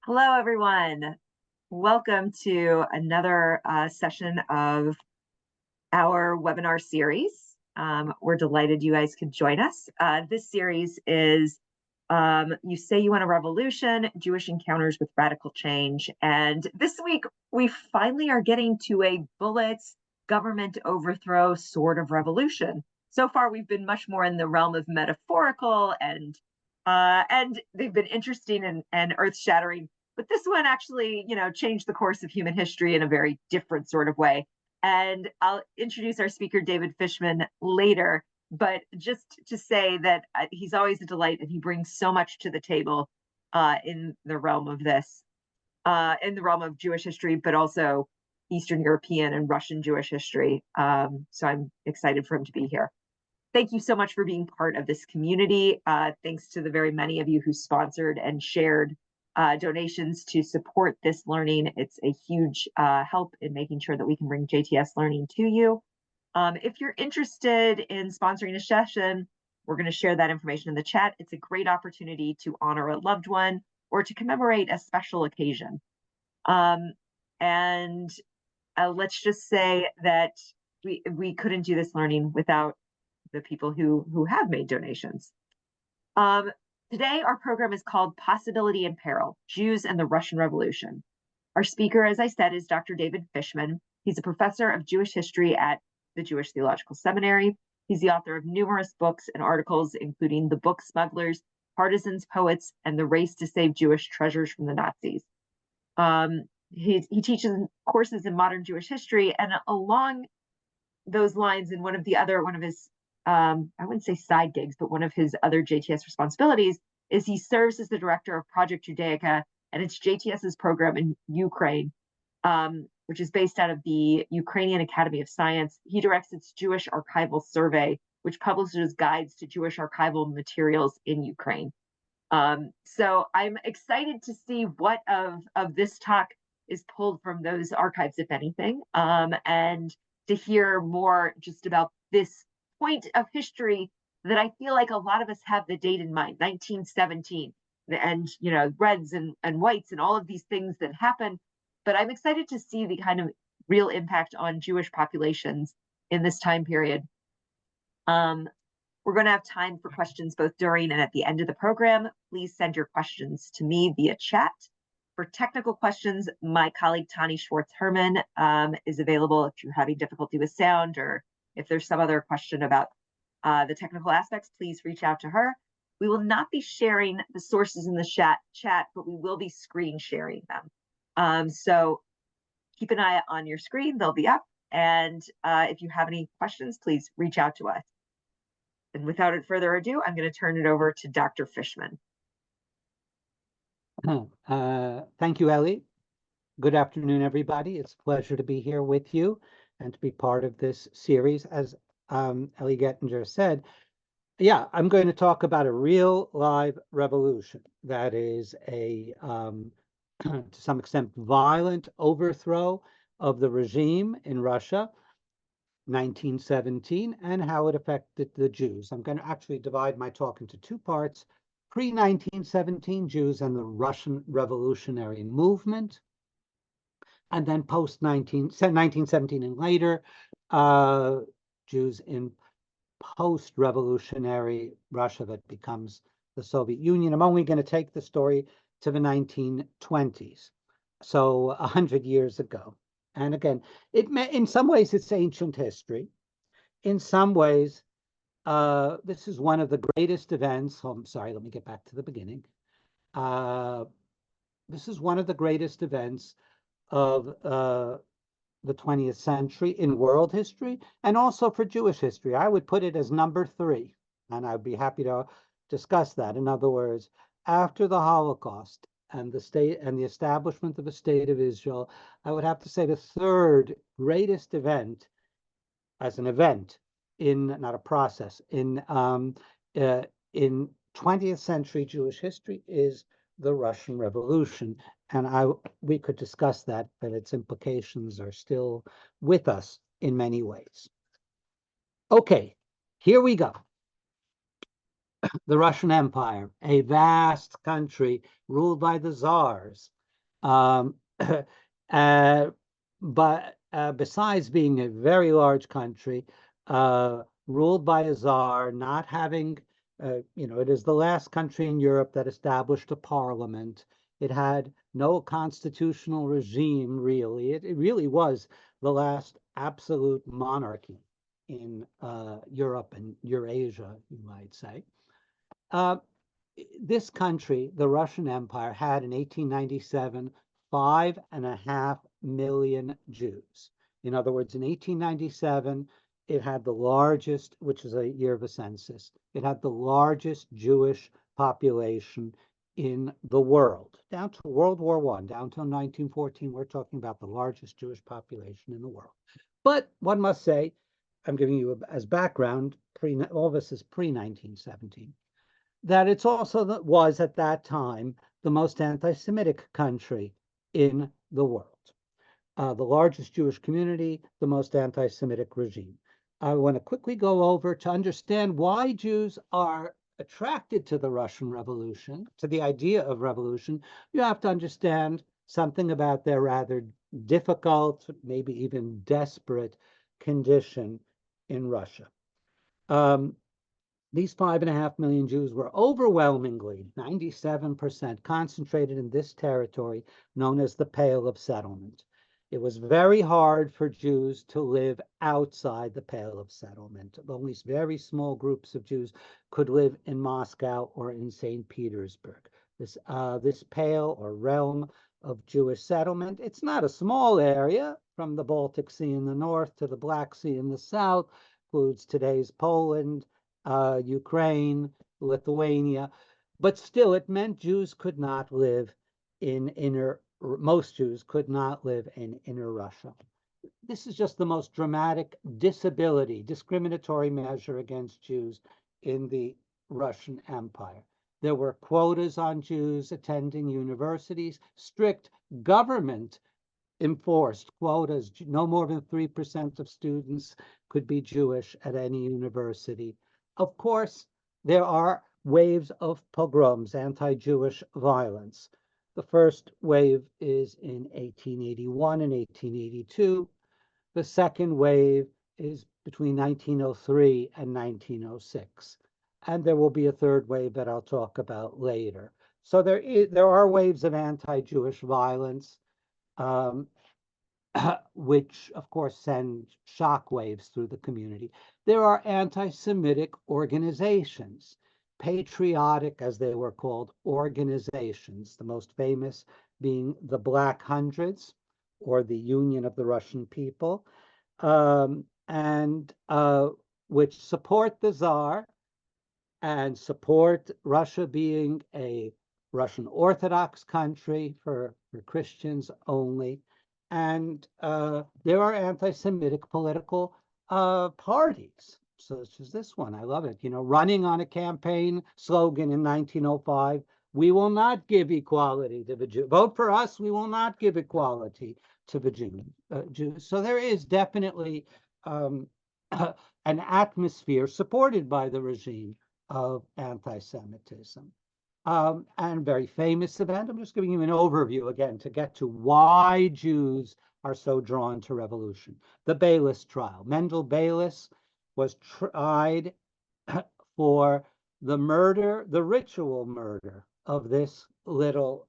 Hello, everyone. Welcome to another session of our webinar series. We're delighted you guys could join us. This series is You Say You Want a Revolution, Jewish Encounters with Radical Change. And this week, we finally are getting to a bullets, government overthrow sort of revolution. So far, we've been much more in the realm of metaphorical and they've been interesting and earth-shattering. But this one actually, changed the course of human history in a very different sort of way. And I'll introduce our speaker, David Fishman, later. But just to say that he's always a delight and he brings so much to the table in the realm of in the realm of Jewish history, but also Eastern European and Russian Jewish history. So I'm excited for him to be here. Thank you so much for being part of this community. Thanks to the very many of you who sponsored and shared donations to support this learning. It's a huge help in making sure that we can bring JTS learning to you. If you're interested in sponsoring a session, we're going to share that information in the chat. It's a great opportunity to honor a loved one or to commemorate a special occasion. And let's just say that we couldn't do this learning without the people who have made donations. Today, our program is called Possibility and Peril, Jews and the Russian Revolution. Our speaker, as I said, is Dr. David Fishman. He's a professor of Jewish history at the Jewish Theological Seminary. He's the author of numerous books and articles, including The Book Smugglers, Partisans, Poets, and The Race to Save Jewish Treasures from the Nazis. He teaches courses in modern Jewish history, and along those lines, in one of his I wouldn't say side gigs, but one of his other JTS responsibilities is he serves as the director of Project Judaica, and it's JTS's program in Ukraine, which is based out of the Ukrainian Academy of Science. He directs its Jewish Archival Survey, which publishes guides to Jewish archival materials in Ukraine. So I'm excited to see what of this talk is pulled from those archives, if anything, and to hear more just about this point of history that I feel like a lot of us have the date in mind, 1917, and reds and whites and all of these things that happen. But I'm excited to see the kind of real impact on Jewish populations in this time period. We're going to have time for questions both during and at the end of the program. Please send your questions to me via chat. For technical questions, my colleague Tani Schwartz-Herman is available if you're having difficulty with sound, or if there's some other question about the technical aspects, please reach out to her. We will not be sharing the sources in the chat, but we will be screen sharing them. So keep an eye on your screen, they'll be up. And if you have any questions, please reach out to us. And without further ado, I'm going to turn it over to Dr. Fishman. Thank you, Ellie. Good afternoon, everybody. It's a pleasure to be here with you and to be part of this series. As Ellie Gettinger said, yeah, I'm going to talk about a real live revolution that is a, to some extent, violent overthrow of the regime in Russia, 1917, and how it affected the Jews. I'm going to actually divide my talk into two parts: pre-1917 Jews and the Russian Revolutionary Movement, and then post-1917 and later, Jews in post-revolutionary Russia that becomes the Soviet Union. I'm only going to take the story to the 1920s, so 100 years ago. And again, in some ways, it's ancient history. In some ways, this is one of the greatest events. Oh, I'm sorry, let me get back to the beginning. This is one of the greatest events of the 20th century in world history, and also for Jewish history. I would put it as number 3, and I'd be happy to discuss that. In other words, after the Holocaust and the establishment of the State of Israel, I would have to say the third greatest event, as an event, not a process, in 20th century Jewish history is the Russian Revolution. And we could discuss that, but its implications are still with us in many ways. Okay, here we go. the Russian Empire, a vast country ruled by the czars. Um, but besides being a very large country, ruled by a czar, not having, it is the last country in Europe that established a parliament. It had no constitutional regime, really. It really was the last absolute monarchy in Europe and Eurasia, you might say. Uh, this country, the Russian Empire, had in 1897 5.5 million Jews. In other words, in 1897, it had the largest, which is a year of a census, it had the largest Jewish population in the world. Down to World War I, down to 1914, we're talking about the largest Jewish population in the world. But one must say, I'm giving you as background, all this is pre-1917, that it's also was at that time the most anti-Semitic country in the world. The largest Jewish community, the most anti-Semitic regime. I want to quickly go over to understand why Jews are attracted to the Russian Revolution, to the idea of revolution. You have to understand something about their rather difficult, maybe even desperate condition in Russia. These 5.5 million Jews were overwhelmingly, 97%, concentrated in this territory known as the Pale of Settlement. It was very hard for Jews to live outside the Pale of Settlement. Only very small groups of Jews could live in Moscow or in St. Petersburg. This Pale or realm of Jewish settlement, it's not a small area from the Baltic Sea in the north to the Black Sea in the south, includes today's Poland, Ukraine, Lithuania, but still it meant Jews could not live most Jews could not live in inner Russia. This is just the most dramatic discriminatory measure against Jews in the Russian Empire. There were quotas on Jews attending universities, strict government enforced quotas. No more than 3% of students could be Jewish at any university. Of course, there are waves of pogroms, anti-Jewish violence. The first wave is in 1881 and 1882. The second wave is between 1903 and 1906. And there will be a third wave that I'll talk about later. So there are waves of anti-Jewish violence, which of course send shock waves through the community. There are anti-Semitic organizations, patriotic, as they were called, organizations, the most famous being the Black Hundreds, or the Union of the Russian People, and which support the Tsar and support Russia being a Russian Orthodox country for Christians only. And there are anti-Semitic political parties, such as this one. I love it. Running on a campaign slogan in 1905, we will not give equality to the Jews. Vote for us, we will not give equality to the Jews. So there is definitely an atmosphere supported by the regime of anti-Semitism. And very famous event. I'm just giving you an overview again to get to why Jews are so drawn to revolution. The Bayless trial. Mendel Bayless was tried for the ritual murder of this little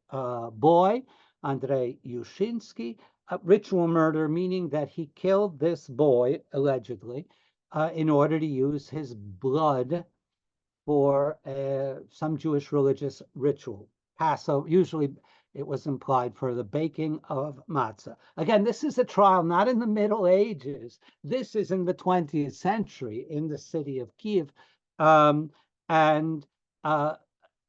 boy, Andrei Yushinsky. Ritual murder meaning that he killed this boy, allegedly, in order to use his blood for some Jewish religious ritual. Passover, usually it was implied for the baking of matzah. Again, this is a trial not in the Middle Ages. This is in the 20th century in the city of Kiev. And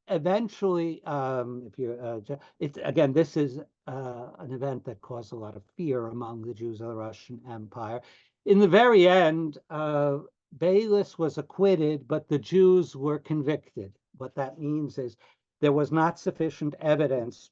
eventually, this is an event that caused a lot of fear among the Jews of the Russian Empire. In the very end, Bayless was acquitted, but the Jews were convicted. What that means is there was not sufficient evidence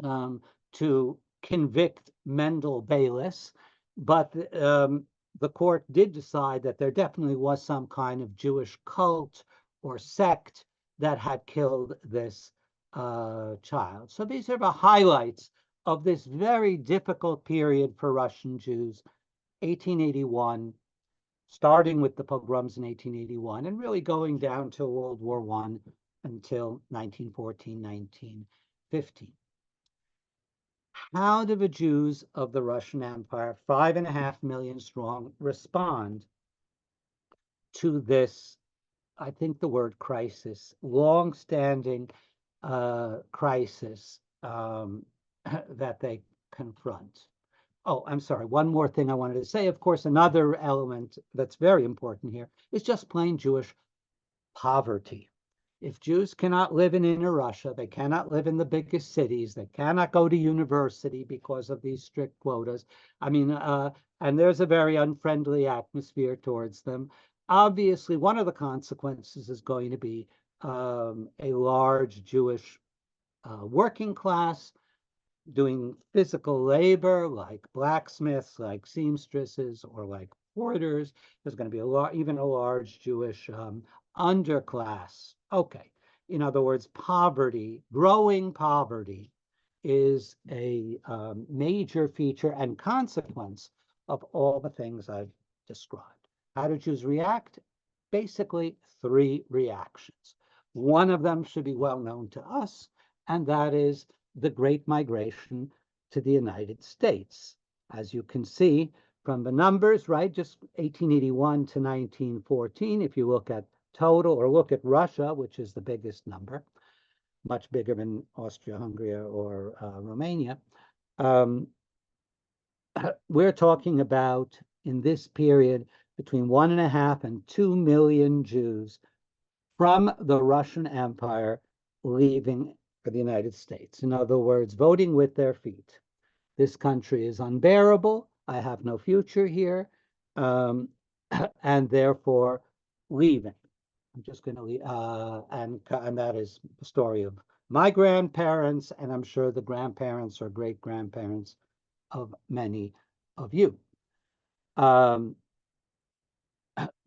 to convict Mendel Bayless, but the court did decide that there definitely was some kind of Jewish cult or sect that had killed this child. So these are the highlights of this very difficult period for Russian Jews, 1881, starting with the pogroms in 1881 and really going down to World War I until 1914, 1915. How do the Jews of the Russian Empire, 5.5 million strong, respond to this, I think the word crisis, long-standing crisis that they confront? Oh, I'm sorry. One more thing I wanted to say. Of course, another element that's very important here is just plain Jewish poverty. If Jews cannot live in inner Russia, they cannot live in the biggest cities, they cannot go to university because of these strict quotas. I mean, and there's a very unfriendly atmosphere towards them. Obviously, one of the consequences is going to be a large Jewish working class doing physical labor like blacksmiths, like seamstresses, or like porters. There's going to be even a large Jewish underclass. Okay. In other words, poverty, growing poverty, is a major feature and consequence of all the things I've described. How do Jews react? Basically, three reactions. One of them should be well known to us, and that is the Great Migration to the United States. As you can see from the numbers, right, just 1881 to 1914, if you look at total or look at Russia, which is the biggest number, much bigger than Austria-Hungary or Romania, we're talking about, in this period, between 1.5 and 2 million Jews from the Russian Empire leaving for the United States. In other words, voting with their feet. This country is unbearable. I have no future here, and therefore leaving. I'm just going to leave, and that is the story of my grandparents, and I'm sure the grandparents or great-grandparents of many of you.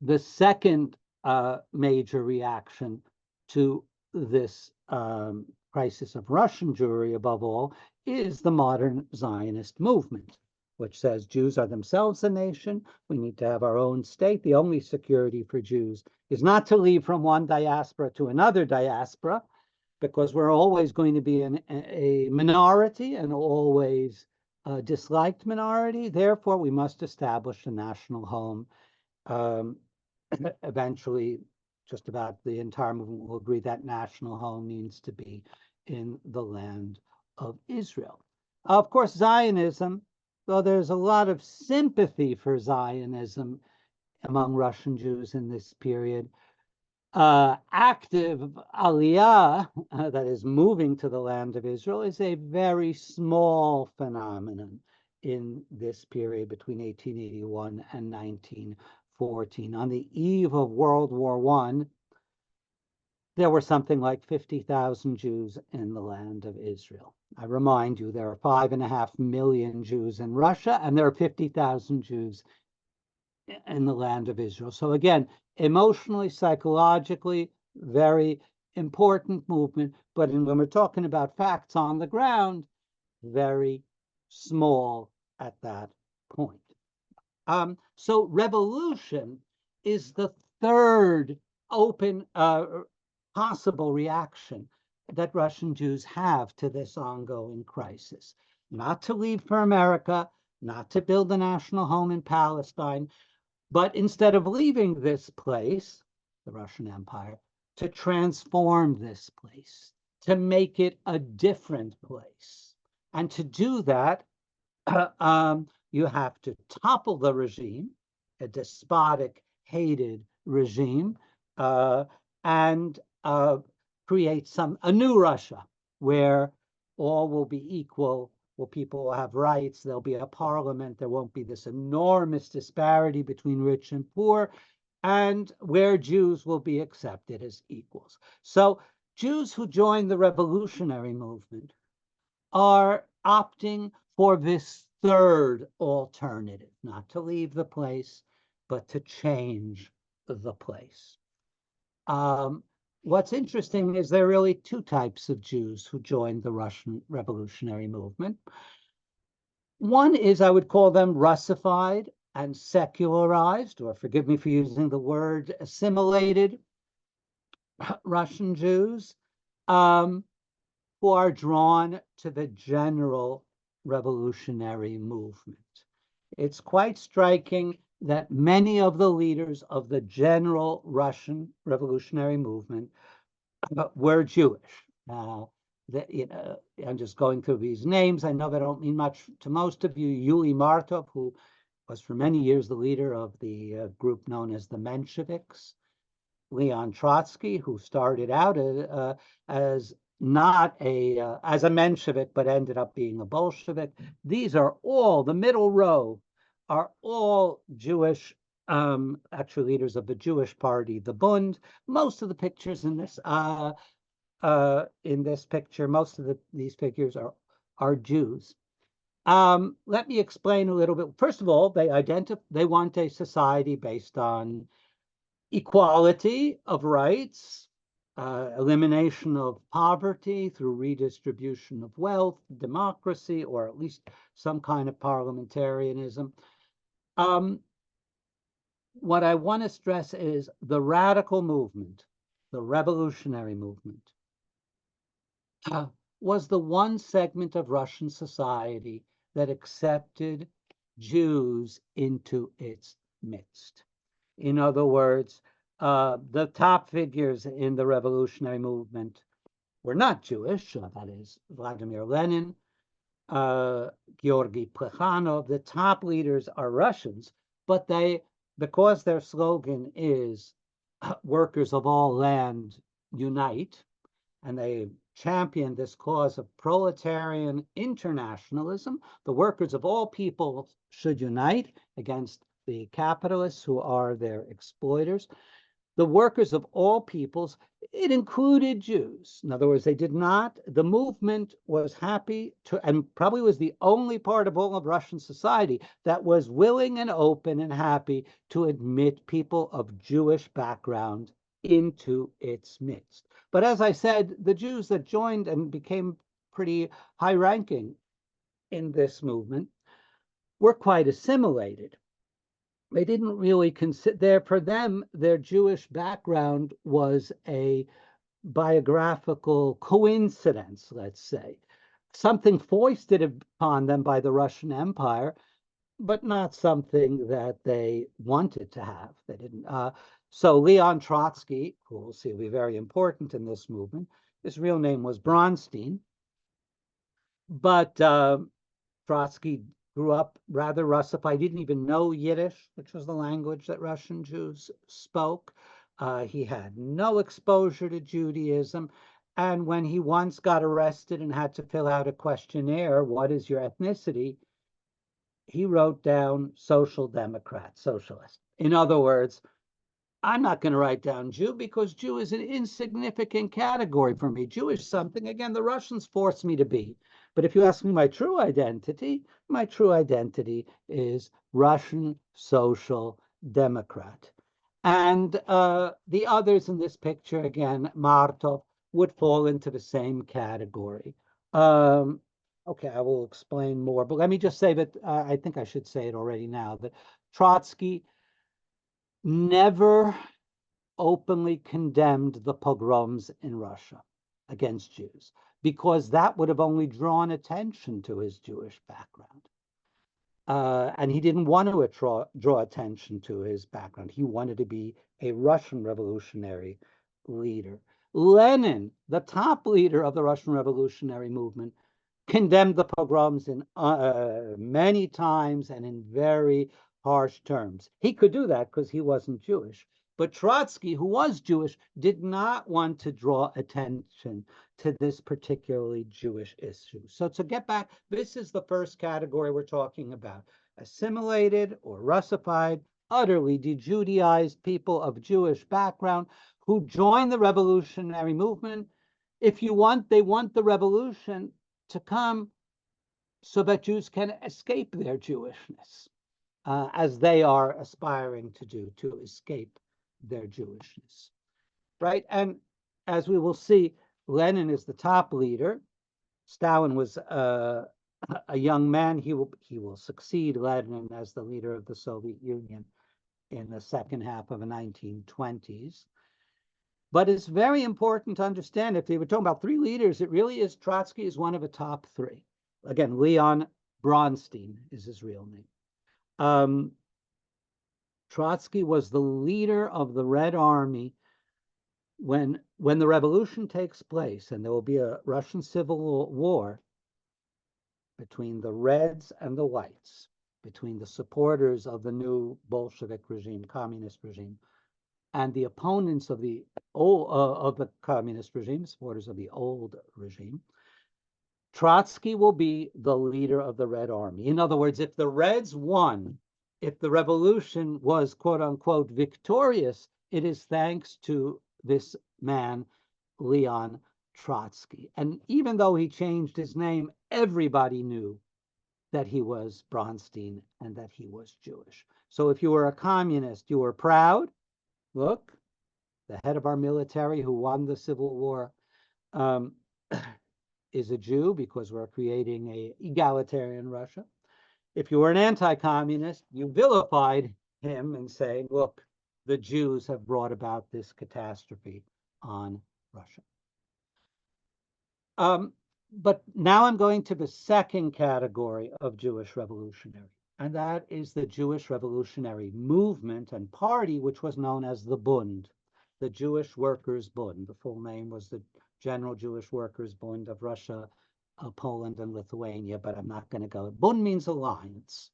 The second major reaction to this crisis of Russian Jewry, above all, is the modern Zionist movement, which says Jews are themselves a nation. We need to have our own state. The only security for Jews is not to leave from one diaspora to another diaspora, because we're always going to be a minority and always a disliked minority. Therefore, we must establish a national home. Eventually, just about the entire movement will agree that national home needs to be in the land of Israel. Of course, Zionism, though there's a lot of sympathy for Zionism among Russian Jews in this period, active aliyah, that is moving to the land of Israel, is a very small phenomenon in this period between 1881 and 1914. On the eve of World War I, there were something like 50,000 Jews in the land of Israel. I remind you, there are 5.5 million Jews in Russia, and there are 50,000 Jews in the land of Israel. So again, emotionally, psychologically, very important movement, but when we're talking about facts on the ground, very small at that point. So revolution is the third open possible reaction that Russian Jews have to this ongoing crisis. Not to leave for America, not to build a national home in Palestine, but instead of leaving this place, the Russian Empire, to transform this place, to make it a different place. And to do that, you have to topple the regime, a despotic, hated regime, and create a new Russia where all will be equal, where people will have rights, there'll be a parliament, there won't be this enormous disparity between rich and poor, and where Jews will be accepted as equals. So Jews who join the revolutionary movement are opting for this third alternative, not to leave the place, but to change the place. what's interesting is there are really two types of Jews who joined the Russian revolutionary movement. One is, I would call them Russified and secularized, or forgive me for using the word assimilated Russian Jews, who are drawn to the general revolutionary movement. It's quite striking that many of the leaders of the general Russian revolutionary movement were Jewish. Now, I'm just going through these names. I know they don't mean much to most of you. Yuli Martov, who was for many years the leader of the group known as the Mensheviks. Leon Trotsky, who started out as not as a Menshevik, but ended up being a Bolshevik. These are all, the middle row, are all Jewish, actually leaders of the Jewish party, the Bund. Most of the pictures in this picture, most of these figures are Jews. Let me explain a little bit. First of all, they want a society based on equality of rights, elimination of poverty through redistribution of wealth, democracy, or at least some kind of parliamentarianism. What I want to stress is the radical movement, the revolutionary movement, was the one segment of Russian society that accepted Jews into its midst. In other words, the top figures in the revolutionary movement were not Jewish, that is Vladimir Lenin, Georgy Plekhanov. The top leaders are Russians, but because their slogan is workers of all land unite, and they championed this cause of proletarian internationalism, the workers of all people should unite against the capitalists who are their exploiters. The workers of all peoples, it included Jews. In other words, the movement was happy to, and probably was the only part of all of Russian society that was willing and open and happy to admit people of Jewish background into its midst. But as I said, the Jews that joined and became pretty high ranking in this movement were quite assimilated. They didn't really consider, for them, their Jewish background was a biographical coincidence, let's say, something foisted upon them by the Russian Empire, but not something that they wanted to have. They didn't. So Leon Trotsky, who we'll see will be very important in this movement, his real name was Bronstein, but Trotsky grew up rather Russified. He didn't even know Yiddish, which was the language that Russian Jews spoke. He had no exposure to Judaism. And when he once got arrested and had to fill out a questionnaire, what is your ethnicity? He wrote down social democrat, socialist. In other words, I'm not going to write down Jew because Jew is an insignificant category for me. Jew is something, again, the Russians forced me to be. But if you ask me my true identity is Russian social democrat. And the others in this picture, again, Martov, would fall into the same category. Okay, I will explain more, but let me just say that I think I should say it already now, that Trotsky never openly condemned the pogroms in Russia against Jews, because that would have only drawn attention to his Jewish background. And he didn't want to draw attention to his background. He wanted to be a Russian revolutionary leader. Lenin, the top leader of the Russian revolutionary movement, condemned the pogroms in many times and in very harsh terms. He could do that because he wasn't Jewish. But Trotsky, who was Jewish, did not want to draw attention to this particularly Jewish issue. So to get back, this is the first category we're talking about. Assimilated or Russified, utterly de-Judaized people of Jewish background who joined the revolutionary movement. If you want, they want the revolution to come so that Jews can escape their Jewishness, as they are aspiring to do, to escape their Jewishness, right? And as we will see, Lenin is the top leader. Stalin was a young man. He will succeed Lenin as the leader of the Soviet Union in the second half of the 1920s. But it's very important to understand, if they were talking about three leaders, it really is Trotsky is one of the top three. Again, Leon Bronstein is his real name. Trotsky was the leader of the Red Army when the revolution takes place, and there will be a Russian civil war between the Reds and the Whites, between the supporters of the new Bolshevik regime, communist regime, and the opponents of the communist regime, supporters of the old regime. Trotsky will be the leader of the Red Army. In other words, if the Reds won, if the revolution was quote unquote victorious, it is thanks to this man, Leon Trotsky. And even though he changed his name, everybody knew that he was Bronstein and that he was Jewish. So if you were a communist, you were proud. Look, the head of our military who won the Civil War is a Jew, because we're creating an egalitarian Russia. If you were an anti-communist, you vilified him and say, look, the Jews have brought about this catastrophe on Russia. But now I'm going to the second category of Jewish revolutionary, and that is the Jewish revolutionary movement and party, which was known as the Bund, the Jewish Workers' Bund. The full name was the General Jewish Workers' Bund of Russia, Poland, and Lithuania, but I'm not going to go. Bund means alliance.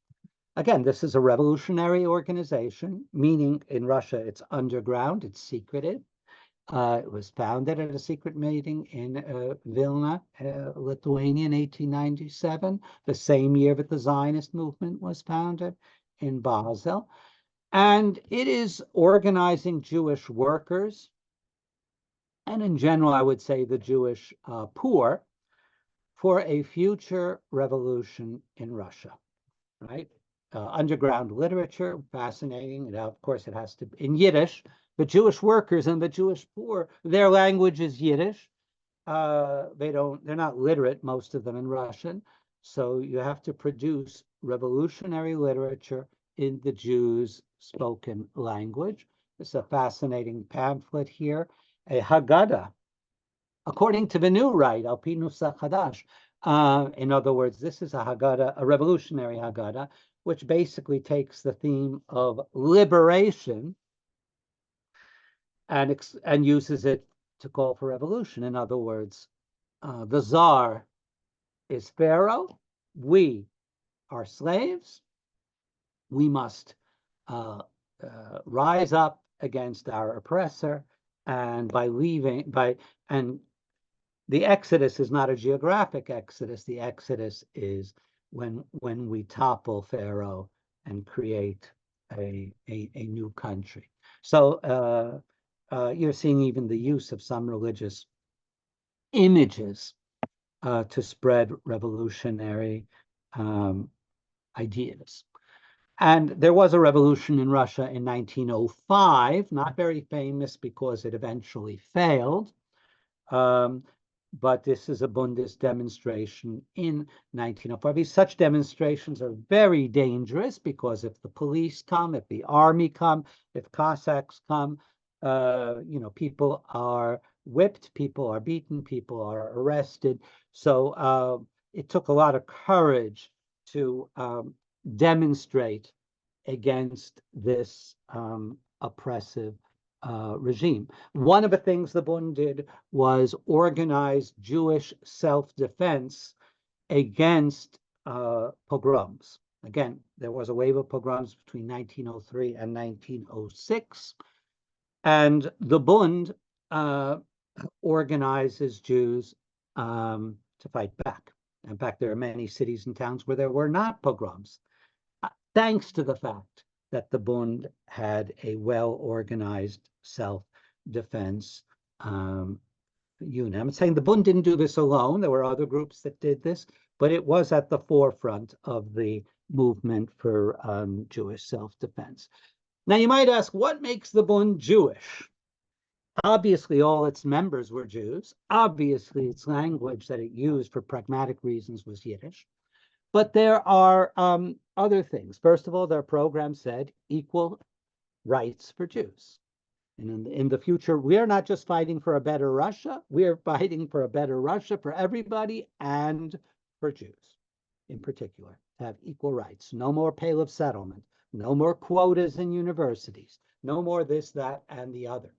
Again, this is a revolutionary organization, meaning in Russia it's underground, it's secretive. It was founded at a secret meeting in Vilna, Lithuania in 1897, the same year that the Zionist movement was founded in Basel. And it is organizing Jewish workers, and in general, I would say the Jewish poor, for a future revolution in Russia, right? Underground literature, fascinating. And of course, it has to be in Yiddish. The Jewish workers and the Jewish poor, their language is Yiddish. They're not literate, most of them, in Russian. So you have to produce revolutionary literature in the Jews' spoken language. This is a fascinating pamphlet here, a Haggadah, according to the new right, Al Pi Nusach Hadash. In other words, this is a Haggadah, a revolutionary Haggadah, which basically takes the theme of liberation and uses it to call for revolution. In other words, the Tsar is Pharaoh. We are slaves. We must rise up against our oppressor, and the exodus is not a geographic exodus. The exodus is when we topple Pharaoh and create a new country. So you're seeing even the use of some religious images to spread revolutionary ideas. And there was a revolution in Russia in 1905, not very famous because it eventually failed. But this is a Bundist demonstration in 1905. Such demonstrations are very dangerous because if the police come, if the army come, if Cossacks come, people are whipped, people are beaten, people are arrested. So it took a lot of courage to demonstrate against this oppressive regime. One of the things the Bund did was organize Jewish self-defense against pogroms. Again, there was a wave of pogroms between 1903 and 1906, and the Bund organizes Jews to fight back. In fact, there are many cities and towns where there were not pogroms, thanks to the fact that the Bund had a well-organized self-defense unit. I'm saying the Bund didn't do this alone. There were other groups that did this, but it was at the forefront of the movement for Jewish self-defense. Now, you might ask, what makes the Bund Jewish? Obviously, all its members were Jews. Obviously, its language that it used for pragmatic reasons was Yiddish. But there are other things. First of all, their program said equal rights for Jews. And in the future, we are not just fighting for a better Russia, we are fighting for a better Russia for everybody and for Jews in particular, to have equal rights. No more Pale of Settlement, no more quotas in universities, no more this, that, and the other.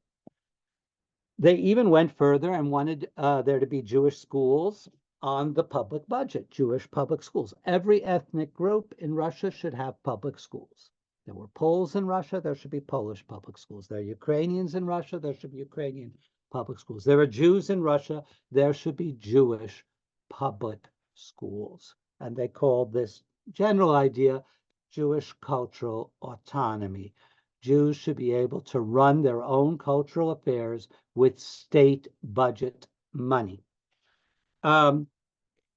They even went further and wanted there to be Jewish schools on the public budget, Jewish public schools. Every ethnic group in Russia should have public schools. There were Poles in Russia, there should be Polish public schools. There are Ukrainians in Russia, there should be Ukrainian public schools. There are Jews in Russia, there should be Jewish public schools. And they called this general idea Jewish cultural autonomy. Jews should be able to run their own cultural affairs with state budget money.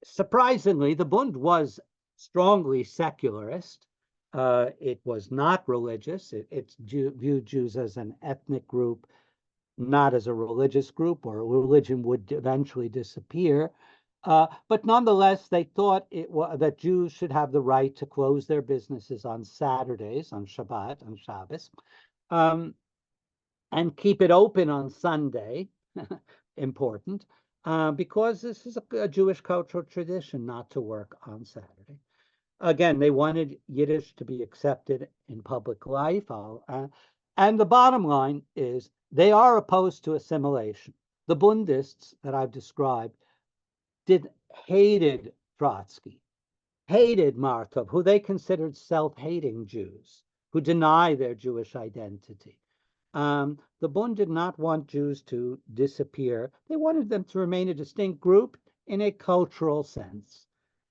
Surprisingly, the Bund was strongly secularist. It was not religious. It viewed Jews as an ethnic group, not as a religious group, or a religion would eventually disappear. But nonetheless, they thought that Jews should have the right to close their businesses on Saturdays, on Shabbat, on Shabbos, and keep it open on Sunday, important, because this is a Jewish cultural tradition not to work on Saturday. Again, they wanted Yiddish to be accepted in public life. And the bottom line is they are opposed to assimilation. The Bundists that I've described hated Trotsky, hated Markov, who they considered self-hating Jews, who deny their Jewish identity. The Bund did not want Jews to disappear. They wanted them to remain a distinct group in a cultural sense,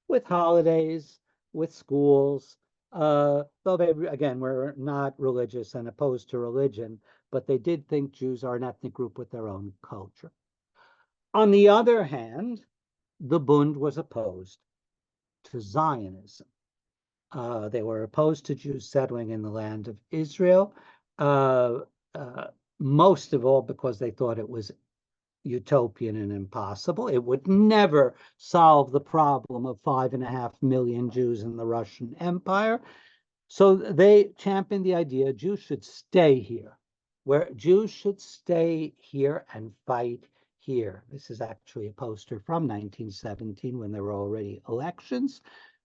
with holidays, with schools, though they, again, were not religious and opposed to religion, but they did think Jews are an ethnic group with their own culture. On the other hand, the Bund was opposed to Zionism. They were opposed to Jews settling in the land of Israel, most of all because they thought it was utopian and impossible. It would never solve the problem of 5.5 million Jews in the Russian Empire. So they championed the idea Jews should stay here, where Jews should stay here and fight here. This is actually a poster from 1917 when there were already elections.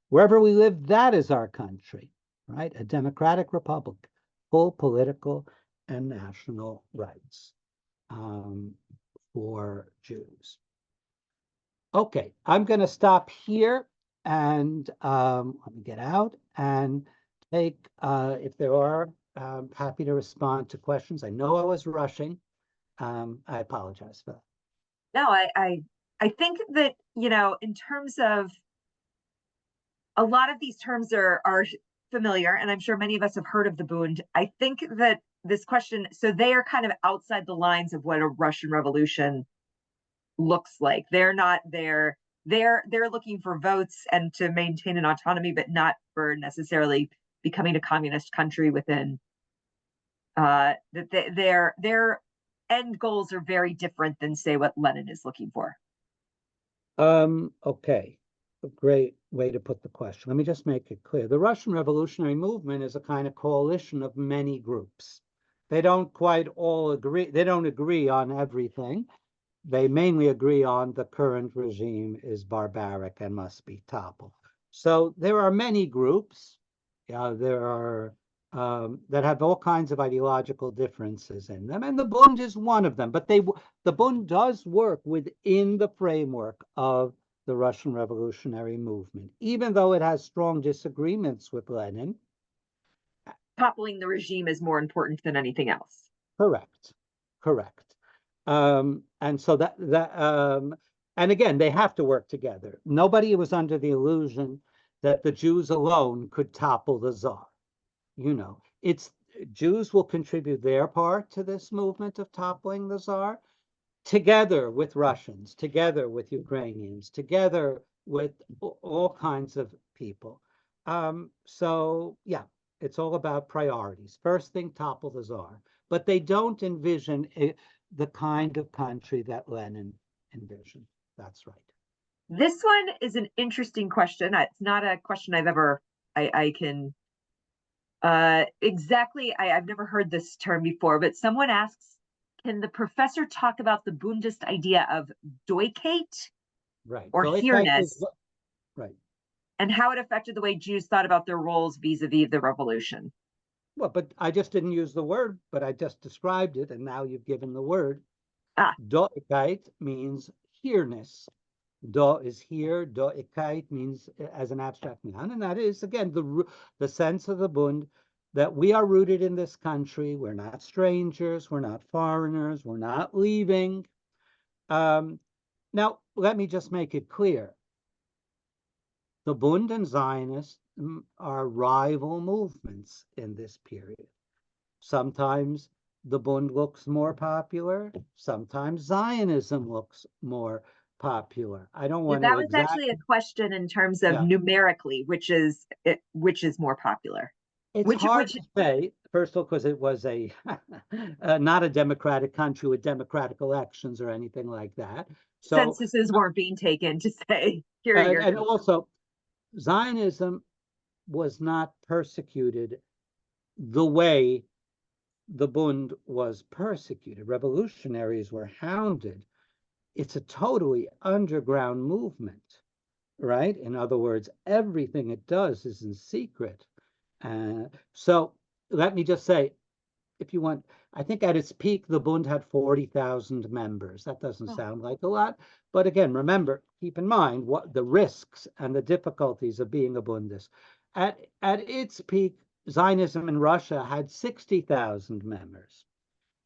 Wherever we live, that is our country, right? A democratic republic, full political and national rights for Jews. Okay, I'm going to stop here and let me get out and take, if there are, happy to respond to questions. I know I was rushing. I apologize for that. No, I think that, in terms of a lot of these terms are familiar, and I'm sure many of us have heard of the Bund. I think that this question, so they are kind of outside the lines of what a Russian Revolution looks like. They're not there. They're looking for votes and to maintain an autonomy, but not for necessarily becoming a communist country within. That their end goals are very different than, say, what Lenin is looking for. Okay, a great way to put the question. Let me just make it clear. The Russian Revolutionary Movement is a kind of coalition of many groups. They don't quite all agree. They don't agree on everything. They mainly agree on the current regime is barbaric and must be toppled. So there are many groups. There are that have all kinds of ideological differences in them, and the Bund is one of them. But the Bund does work within the framework of the Russian Revolutionary Movement, even though it has strong disagreements with Lenin. Toppling the regime is more important than anything else. Correct. And so and again, they have to work together. Nobody was under the illusion that the Jews alone could topple the Tsar. It's Jews will contribute their part to this movement of toppling the Tsar, together with Russians, together with Ukrainians, together with all kinds of people. So yeah, it's all about priorities. First thing, topple the Tsar. But they don't envision the kind of country that Lenin envisioned. That's right. This one is an interesting question. It's not a question I can exactly, I've never heard this term before, but someone asks, can the professor talk about the Bundist idea of Deutheit Right. or here-ness right. and how it affected the way Jews thought about their roles vis-a-vis the revolution? Well, but I just didn't use the word, but I just described it, and now you've given the word. Ah, Deutheit means here-ness. Do is here, Deutheit means as an abstract noun, and that is, again, the sense of the Bund that we are rooted in this country. We're not strangers, we're not foreigners, we're not leaving. Now, let me just make it clear. The Bund and Zionists are rival movements in this period. Sometimes the Bund looks more popular, sometimes Zionism looks more popular. I don't want that to was actually a question in terms of yeah. numerically, which is more popular. It's hard to say, first of all, because it was a not a democratic country with democratic elections or anything like that. So censuses weren't being taken to say, here are your and also Zionism was not persecuted the way the Bund was persecuted. Revolutionaries were hounded. It's a totally underground movement, right? In other words, everything it does is in secret. So let me just say, if you want, I think at its peak, the Bund had 40,000 members. That doesn't sound like a lot. But again, remember, keep in mind what the risks and the difficulties of being a Bundist. At its peak, Zionism in Russia had 60,000 members.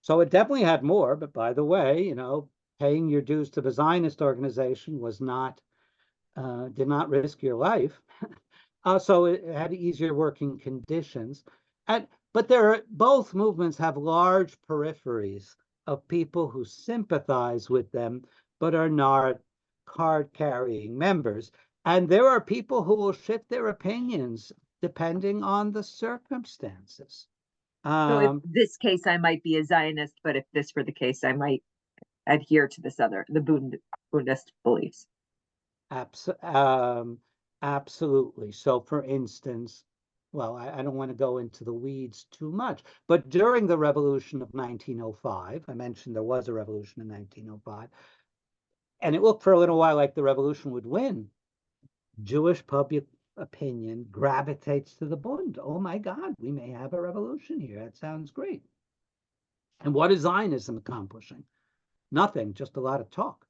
So it definitely had more. But by the way, paying your dues to the Zionist organization was not, did not risk your life. So it had easier working conditions. But both movements have large peripheries of people who sympathize with them, but are not card-carrying members. And there are people who will shift their opinions depending on the circumstances. So in this case, I might be a Zionist, but if this were the case, I might adhere to the Bundist beliefs. Absolutely. So, for instance, well, I don't want to go into the weeds too much, but during the revolution of 1905, I mentioned there was a revolution in 1905, and it looked for a little while like the revolution would win. Jewish public opinion gravitates to the Bund. Oh my God, we may have a revolution here. That sounds great. And what is Zionism accomplishing? Nothing, just a lot of talk.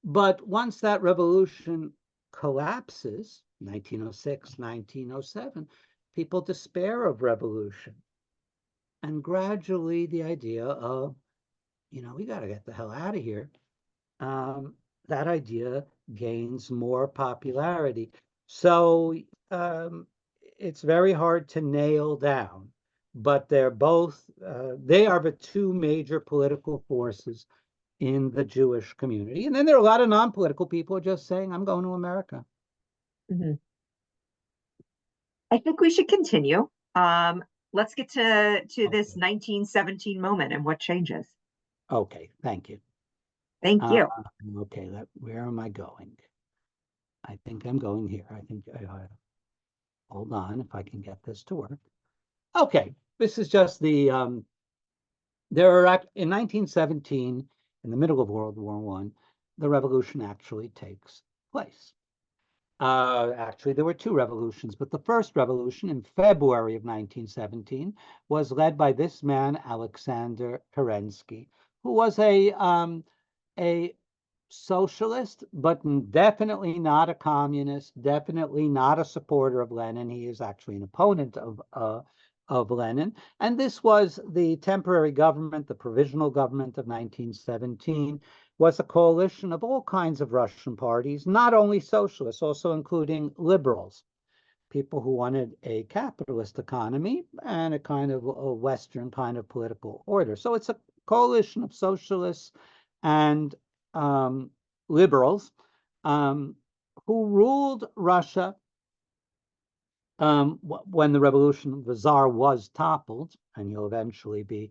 But once that revolution collapses, 1906, 1907, people despair of revolution. And gradually the idea of, we got to get the hell out of here, that idea gains more popularity. So it's very hard to nail down, but they are the two major political forces in the Jewish community. And then there are a lot of non-political people just saying, I'm going to America. Mm-hmm. I think we should continue. Let's get to this 1917 moment and what changes. Okay, thank you. Thank you. Okay, where am I going? I think I'm going here. I think, hold on if I can get this to work. Okay, this is just the, in 1917, in the middle of World War I, the revolution actually takes place. Actually, there were two revolutions, but the first revolution in February of 1917 was led by this man, Alexander Kerensky, who was a socialist, but definitely not a communist, definitely not a supporter of Lenin. He is actually an opponent of Lenin. And this was the temporary government, the provisional government of 1917, was a coalition of all kinds of Russian parties, not only socialists, also including liberals, people who wanted a capitalist economy and a kind of a Western kind of political order. So it's a coalition of socialists and liberals who ruled Russia when the revolution, the Tsar was toppled, and you'll eventually be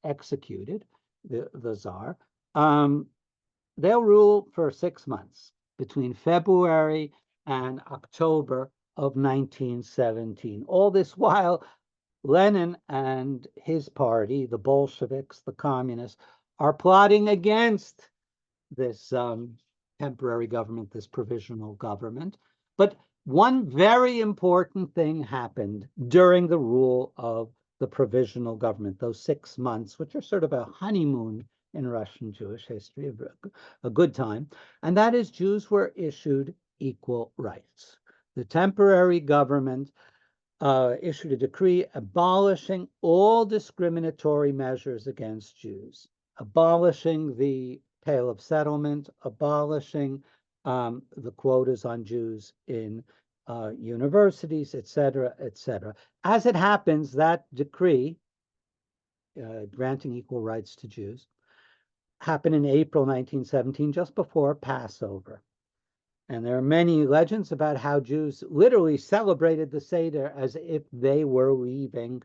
executed, the Tsar, they'll rule for 6 months between February and October of 1917. All this while, Lenin and his party, the Bolsheviks, the communists, are plotting against this temporary government, this provisional government. But one very important thing happened during the rule of the provisional government, those 6 months, which are sort of a honeymoon in Russian Jewish history, a good time, and that is Jews were issued equal rights. The temporary government issued a decree abolishing all discriminatory measures against Jews, abolishing the Pale of Settlement, abolishing the quotas on Jews in universities, etc., etc. As it happens, that decree granting equal rights to Jews happened in April 1917, just before Passover. And there are many legends about how Jews literally celebrated the Seder as if they were leaving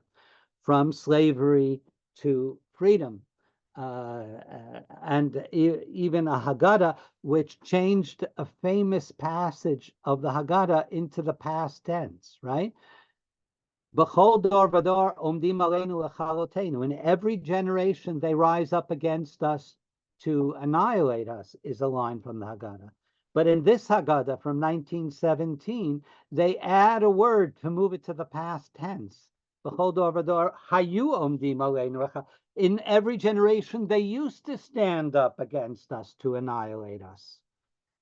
from slavery to freedom. And even a Haggadah, which changed a famous passage of the Haggadah into the past tense, right? B'chol dor v'dor omdim aleinu lechalotenu. In every generation, they rise up against us to annihilate us, is a line from the Haggadah. But in this Haggadah from 1917, they add a word to move it to the past tense. B'chol dor v'dor hayu omdim aleinu. In every generation, they used to stand up against us to annihilate us.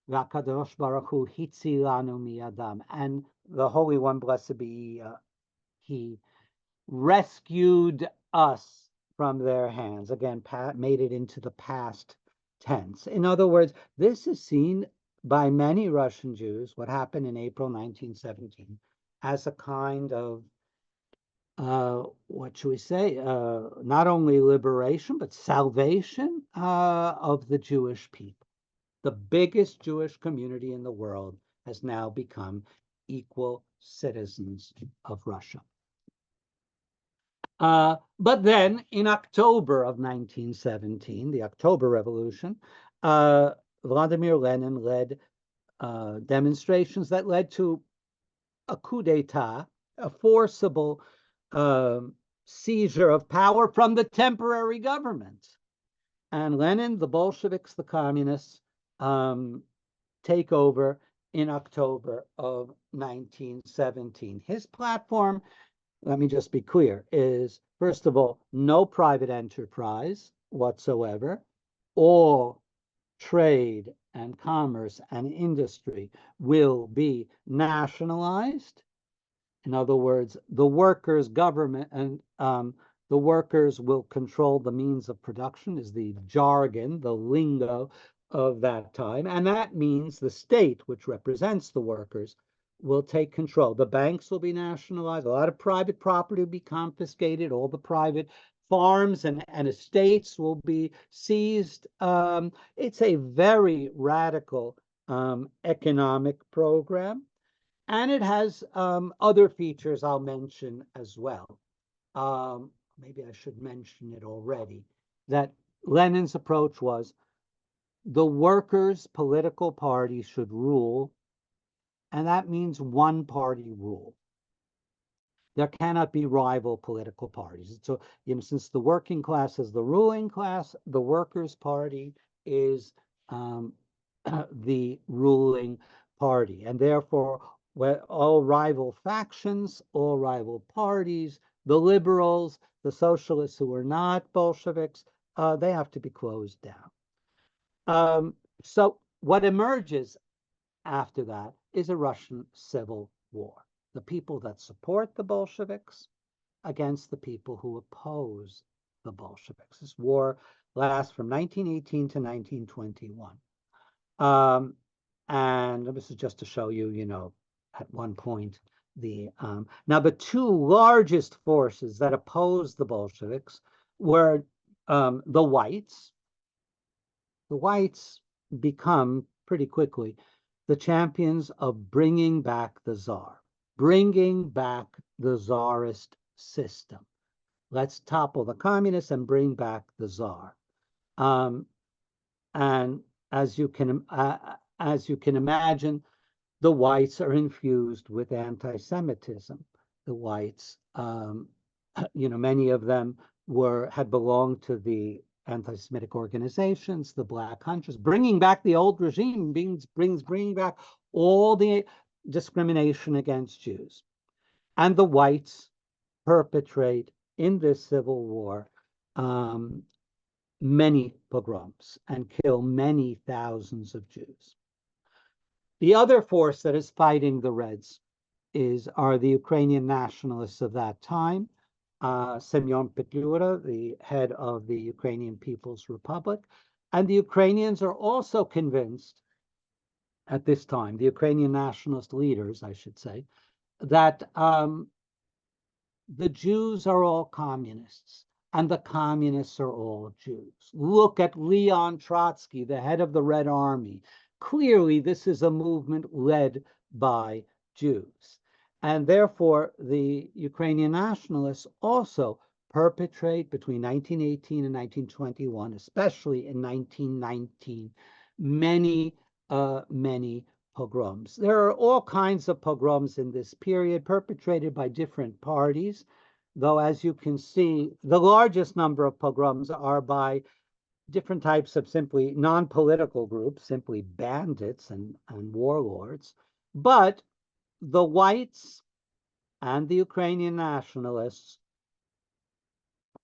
V'akadosh baruch hu hitzilanu miyadam. And the Holy One, blessed be he, rescued us from their hands. Again, made it into the past tense. In other words, this is seen by many Russian Jews, what happened in April 1917, as a kind of, what should we say, not only liberation, but salvation of the Jewish people. The biggest Jewish community in the world has now become equal citizens of Russia. But then in October of 1917, the October Revolution, Vladimir Lenin led demonstrations that led to a coup d'etat, a forcible seizure of power from the temporary government. And Lenin, the Bolsheviks, the communists, take over in October of 1917. His platform, let me just be clear, is, first of all, no private enterprise whatsoever. All trade and commerce and industry will be nationalized. In other words, the workers' government and the workers will control the means of production, is the jargon, the lingo of that time. And that means the state, which represents the workers, will take control. The banks will be nationalized. A lot of private property will be confiscated. All the private farms and estates will be seized. It's a very radical economic program. And it has other features I'll mention as well. Maybe I should mention it already, that Lenin's approach was the workers' political party should rule, and that means one party rule. There cannot be rival political parties. So, since the working class is the ruling class, the workers' party is the ruling party, and therefore, all rival factions, all rival parties, the liberals, the socialists who are not Bolsheviks, they have to be closed down. So what emerges after that is a Russian civil war. The people that support the Bolsheviks against the people who oppose the Bolsheviks. This war lasts from 1918 to 1921. And this is just to show you, at one point, now the two largest forces that opposed the Bolsheviks were the whites. The whites become pretty quickly the champions of bringing back the Tsar, bringing back the Tsarist system. Let's topple the communists and bring back the czar. And as you can imagine, the whites are infused with anti-Semitism. The whites, many of them had belonged to the anti-Semitic organizations, the Black Hunters. Bringing back the old regime bringing back all the discrimination against Jews. And the whites perpetrate in this civil war many pogroms and kill many thousands of Jews. The other force that is fighting the Reds are the Ukrainian nationalists of that time. Semyon Petlura, the head of the Ukrainian People's Republic. And the Ukrainians are also convinced at this time, the Ukrainian nationalist leaders, I should say, that the Jews are all communists and the communists are all Jews. Look at Leon Trotsky, the head of the Red Army. Clearly, this is a movement led by Jews. And therefore, the Ukrainian nationalists also perpetrate between 1918 and 1921, especially in 1919, many pogroms. There are all kinds of pogroms in this period perpetrated by different parties, though, as you can see, the largest number of pogroms are by different types of simply non-political groups, simply bandits and warlords. But the whites and the Ukrainian nationalists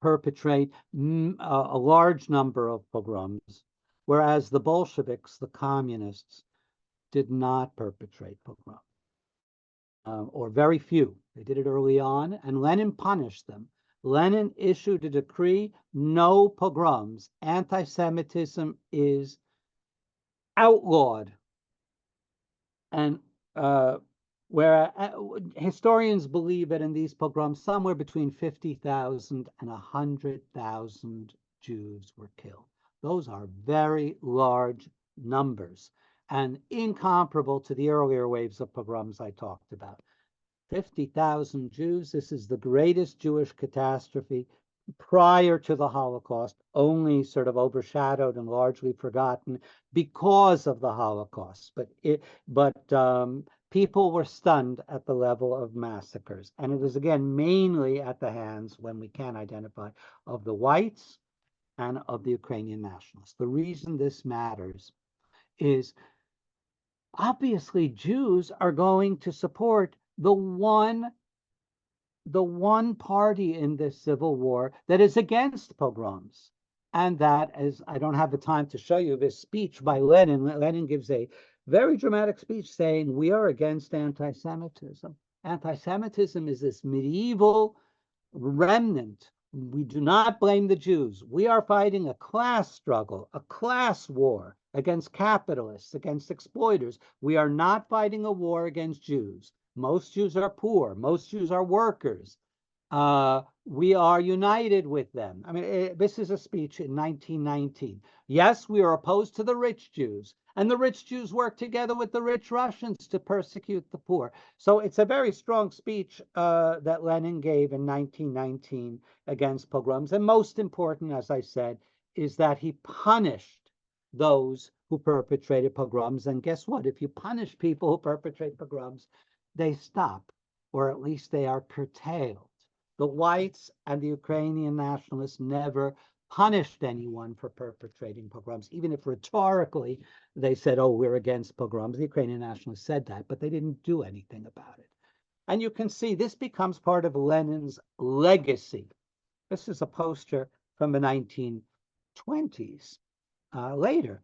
perpetrate a large number of pogroms, whereas the Bolsheviks, the communists, did not perpetrate pogroms, or very few. They did it early on, and Lenin punished them. Lenin issued a decree, no pogroms. Anti-Semitism is outlawed. And where historians believe that in these pogroms, somewhere between 50,000 and 100,000 Jews were killed. Those are very large numbers and incomparable to the earlier waves of pogroms I talked about. 50,000 Jews, this is the greatest Jewish catastrophe prior to the Holocaust, only sort of overshadowed and largely forgotten because of the Holocaust. But people were stunned at the level of massacres. And it is, again, mainly at the hands, when we can identify, of the whites and of the Ukrainian nationalists. The reason this matters is obviously Jews are going to support the one party in this civil war that is against pogroms. And that is, I don't have the time to show you this speech by Lenin. Lenin gives a very dramatic speech saying, we are against anti-Semitism. Anti-Semitism is this medieval remnant. We do not blame the Jews. We are fighting a class struggle, a class war against capitalists, against exploiters. We are not fighting a war against Jews. Most Jews are poor. Most Jews are workers. We are united with them. I mean, this is a speech in 1919. Yes, we are opposed to the rich Jews, and the rich Jews work together with the rich Russians to persecute the poor. So it's a very strong speech that Lenin gave in 1919 against pogroms. And most important, as I said, is that he punished those who perpetrated pogroms. And guess what? If you punish people who perpetrate pogroms, they stop, or at least they are curtailed. The whites and the Ukrainian nationalists never punished anyone for perpetrating pogroms, even if rhetorically they said, oh, we're against pogroms. The Ukrainian nationalists said that, but they didn't do anything about it. And you can see this becomes part of Lenin's legacy. This is a poster from the 1920s. Later,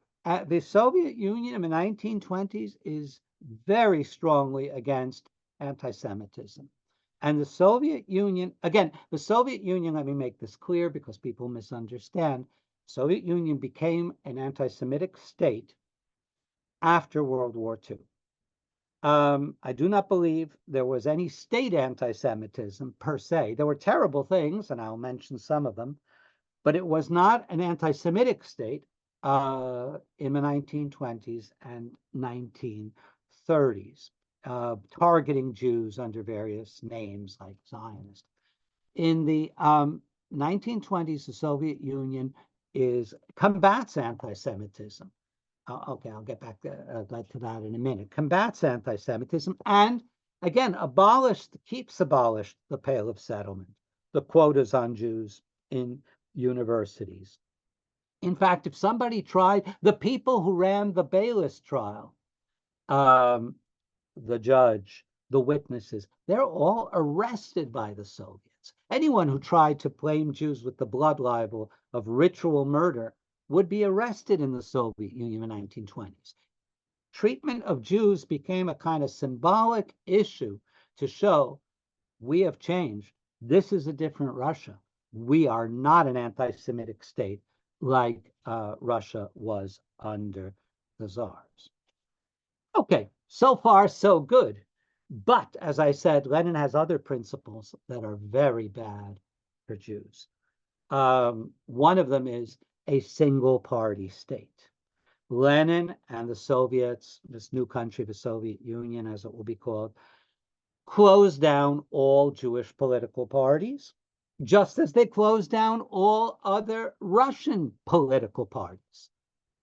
the Soviet Union in the 1920s is very strongly against anti-Semitism. And the Soviet Union, again, the Soviet Union, let me make this clear because people misunderstand, Soviet Union became an anti-Semitic state after World War II. I do not believe there was any state anti-Semitism per se. There were terrible things, and I'll mention some of them, but it was not an anti-Semitic state in the 1920s and 1930s. Targeting Jews under various names like Zionist. In the 1920s, the Soviet Union combats anti-Semitism. Okay, I'll get back to that in a minute. Combats anti-Semitism and, again, keeps abolished the Pale of Settlement, the quotas on Jews in universities. In fact, if somebody tried, the people who ran the Bayless trial, the judge, the witnesses, they're all arrested by the Soviets. Anyone who tried to blame Jews with the blood libel of ritual murder would be arrested in the Soviet Union in the 1920s. Treatment of Jews became a kind of symbolic issue to show we have changed. This is a different Russia. We are not an anti-Semitic state like Russia was under the Tsars. Okay, so far so good. But as I said, Lenin has other principles that are very bad for Jews. One of them is a single party state. Lenin and the Soviets, this new country, the Soviet Union, as it will be called, closed down all Jewish political parties, just as they closed down all other Russian political parties.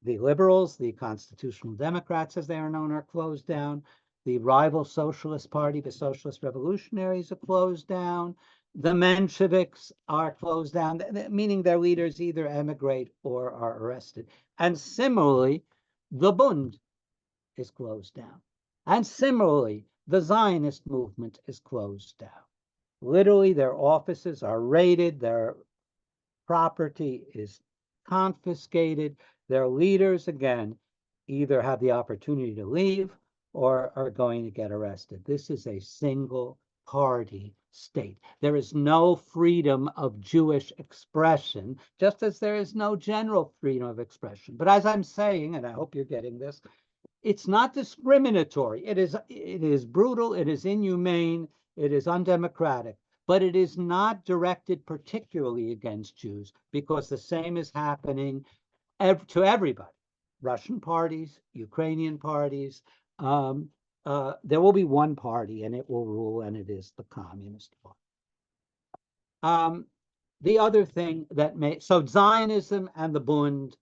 The liberals, the constitutional Democrats, as they are known, are closed down. The rival Socialist Party, the Socialist Revolutionaries, are closed down. The Mensheviks are closed down, meaning their leaders either emigrate or are arrested. And similarly, the Bund is closed down. And similarly, the Zionist movement is closed down. Literally, their offices are raided, their property is confiscated. Their leaders, again, either have the opportunity to leave or are going to get arrested. This is a single party state. There is no freedom of Jewish expression, just as there is no general freedom of expression. But as I'm saying, and I hope you're getting this, it's not discriminatory. It is brutal, it is inhumane, it is undemocratic, but it is not directed particularly against Jews, because the same is happening to everybody. Russian parties, Ukrainian parties. There will be one party and it will rule, and it is the Communist Party. The other thing that so Zionism and the Bund,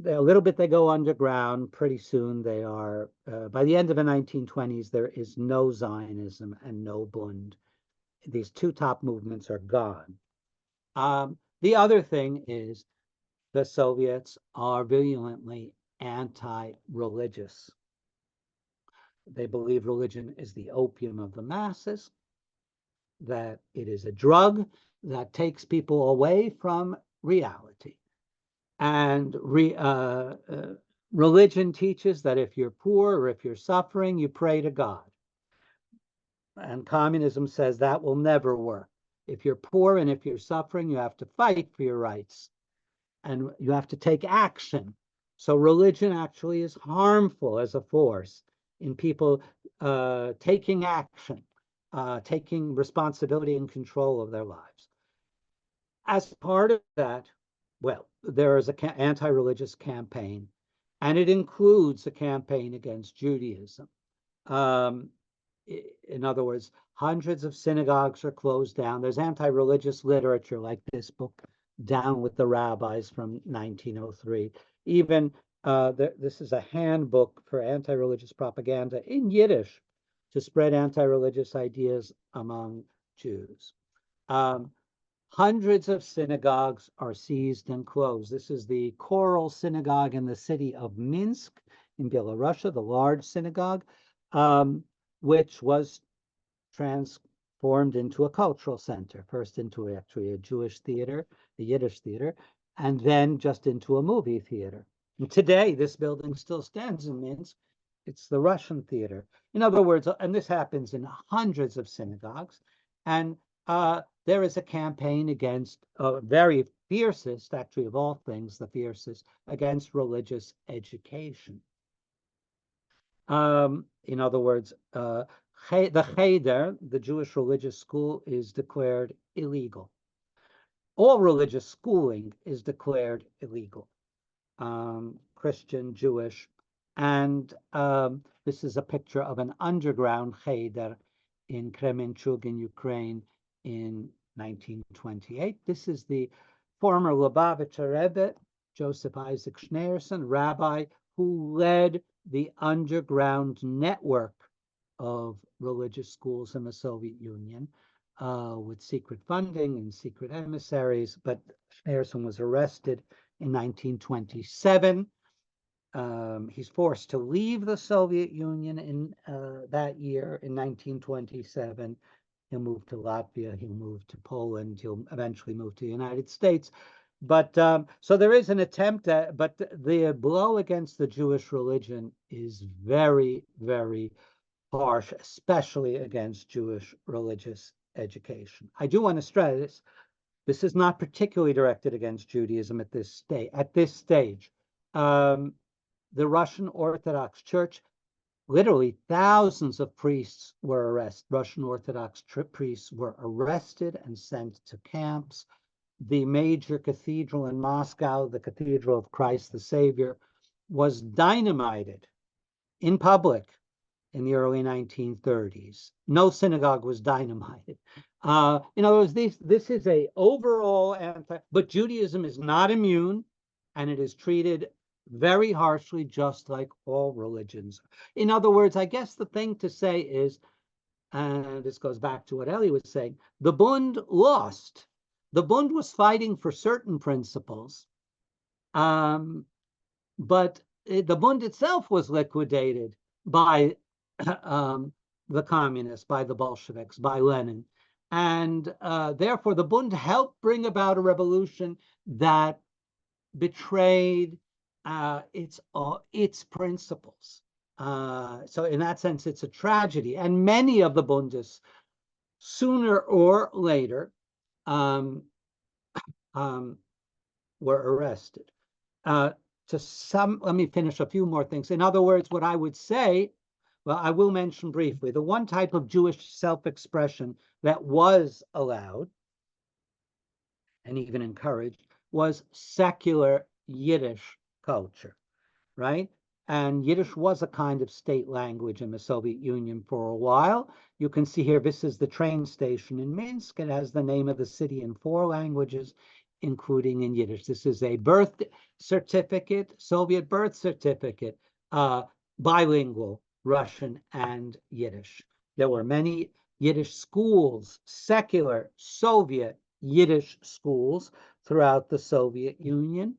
a little bit they go underground. Pretty soon they are, by the end of the 1920s, there is no Zionism and no Bund. These two top movements are gone. The other thing is the Soviets are virulently anti-religious. They believe religion is the opium of the masses, that it is a drug that takes people away from reality. And religion teaches that if you're poor or if you're suffering, you pray to God. And communism says that will never work. If you're poor and if you're suffering, you have to fight for your rights and you have to take action. So religion actually is harmful as a force in people taking action, taking responsibility and control of their lives. As part of that, well, there is an anti-religious campaign, and it includes a campaign against Judaism. In other words, hundreds of synagogues are closed down. There's anti-religious literature like this book, Down with the Rabbis, from 1903. Even this is a handbook for anti-religious propaganda in Yiddish to spread anti-religious ideas among Jews. Hundreds of synagogues are seized and closed. This is the Choral Synagogue in the city of Minsk in Belarusia, the large synagogue, which was transformed into a cultural center, first into actually a Jewish theater, the Yiddish theater, and then just into a movie theater. And today, this building still stands in Minsk. It's the Russian theater. In other words, and this happens in hundreds of synagogues, and there is a campaign against, very fiercest, actually of all things, the fiercest, against religious education. In other words, the Cheder, the Jewish religious school, is declared illegal. All religious schooling is declared illegal, Christian, Jewish. And this is a picture of an underground Cheder in Kremenchug in Ukraine in 1928. This is the former Lubavitcher Rebbe, Joseph Isaac Schneerson, rabbi who led the underground network of religious schools in the Soviet Union with secret funding and secret emissaries. But Schneerson was arrested in 1927. He's forced to leave the Soviet Union in that year in 1927. He'll move to Latvia, he'll move to Poland, he'll eventually move to the United States. But so there is an attempt at, but the blow against the Jewish religion is very, very harsh, especially against Jewish religious education. I do want to stress this is not particularly directed against Judaism at this stage. The Russian Orthodox Church, literally thousands of priests were arrested. Russian Orthodox priests were arrested and sent to camps. The major cathedral in Moscow, the Cathedral of Christ the Savior, was dynamited in public in the early 1930s. No synagogue was dynamited. In other words, this is a overall but Judaism is not immune, and it is treated very harshly, just like all religions. In other words, I guess the thing to say is, and this goes back to what Ellie was saying, the Bund lost. The Bund was fighting for certain principles, but the Bund itself was liquidated by the communists, by the Bolsheviks, by Lenin. And therefore, the Bund helped bring about a revolution that betrayed its principles. So in that sense, it's a tragedy. And many of the Bundists, sooner or later, were arrested. Let me finish a few more things. In other words, what I would say, well, I will mention briefly, the one type of Jewish self-expression that was allowed and even encouraged was secular Yiddish culture, right? And Yiddish was a kind of state language in the Soviet Union for a while. You can see here, this is the train station in Minsk. It has the name of the city in 4 languages, including in Yiddish. This is a birth certificate, Soviet birth certificate, bilingual, Russian and Yiddish. There were many Yiddish schools, secular Soviet Yiddish schools throughout the Soviet Union,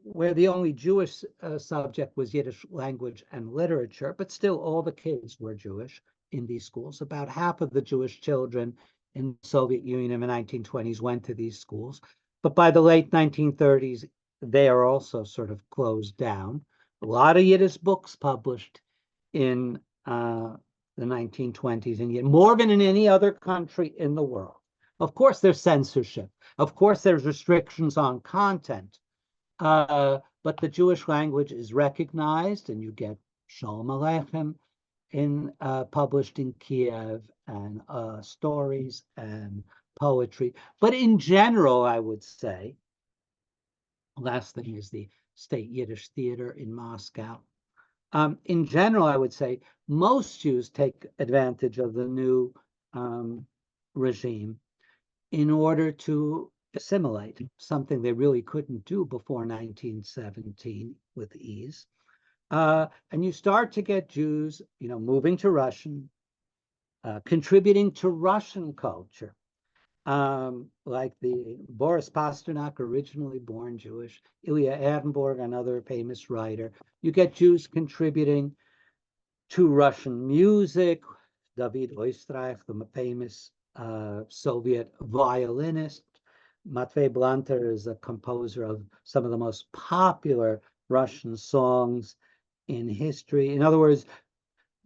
where the only Jewish subject was Yiddish language and literature, but still all the kids were Jewish in these schools. About half of the Jewish children in the Soviet Union in the 1920s went to these schools. But by the late 1930s, they are also sort of closed down. A lot of Yiddish books published in the 1920s, and yet more than in any other country in the world. Of course, there's censorship. Of course, there's restrictions on content. But the Jewish language is recognized, and you get Shalom Aleichem published in Kiev, and stories and poetry. But in general, I would say, last thing is the State Yiddish Theater in Moscow. In general, I would say most Jews take advantage of the new regime in order to assimilate, something they really couldn't do before 1917 with ease. And you start to get Jews, moving to Russian, contributing to Russian culture, like the Boris Pasternak, originally born Jewish, Ilya Ehrenburg, another famous writer. You get Jews contributing to Russian music. David Oistrakh, the famous Soviet violinist. Matvey Blanter is a composer of some of the most popular Russian songs in history. In other words,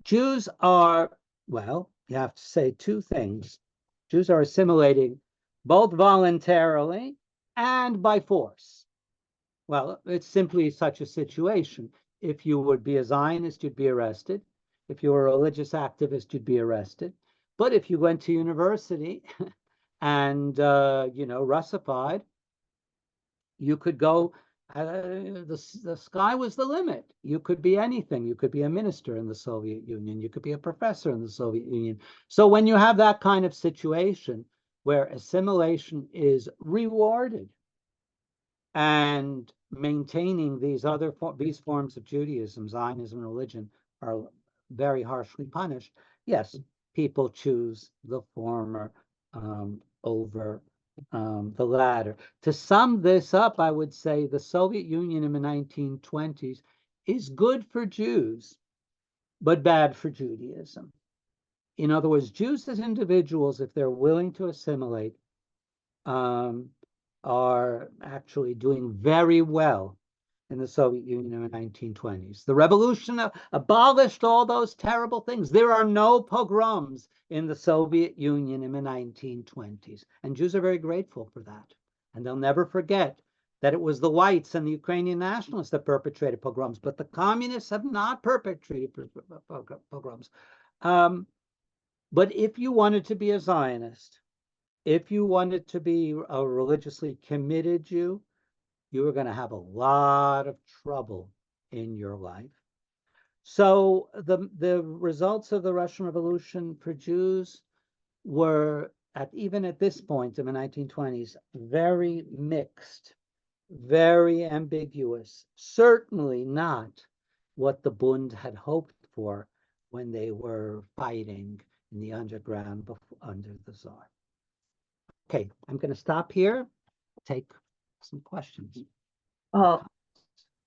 Jews are, well, you have to say 2 things. Jews are assimilating both voluntarily and by force. Well, it's simply such a situation. If you would be a Zionist, you'd be arrested. If you were a religious activist, you'd be arrested. But if you went to university and, Russified, you could go the sky was the limit. You could be anything. You could be a minister in the Soviet Union. You could be a professor in the Soviet Union. So when you have that kind of situation where assimilation is rewarded and maintaining these forms of Judaism, Zionism, religion are very harshly punished, yes, people choose the former over the latter. To sum this up, I would say the Soviet Union in the 1920s is good for Jews, but bad for Judaism. In other words, Jews as individuals, if they're willing to assimilate, are actually doing very well in the Soviet Union in the 1920s. The revolution abolished all those terrible things. There are no pogroms in the Soviet Union in the 1920s. And Jews are very grateful for that. And they'll never forget that it was the whites and the Ukrainian nationalists that perpetrated pogroms, but the communists have not perpetrated pogroms. But if you wanted to be a Zionist, if you wanted to be a religiously committed Jew, you were going to have a lot of trouble in your life. So the results of the Russian Revolution for Jews were, even at this point in the 1920s, very mixed, very ambiguous, certainly not what the Bund had hoped for when they were fighting in the underground under the Tsar. Okay, I'm going to stop here, take some questions. Well,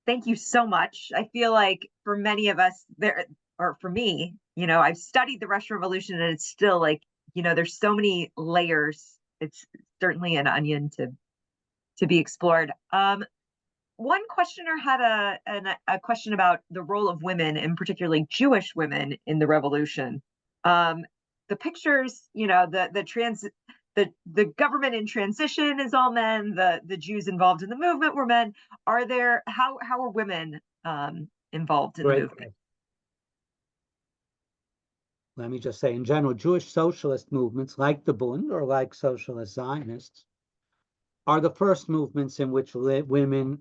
thank you so much. I feel like for many of us there, or for me, I've studied the Russian Revolution and it's still like, there's so many layers. It's certainly an onion to be explored. One questioner had a question about the role of women, and particularly Jewish women, in the revolution. The pictures, the government in transition is all men. The Jews involved in the movement were men. How are women involved in the movement? Let me just say, in general, Jewish socialist movements like the Bund or like socialist Zionists are the first movements in which women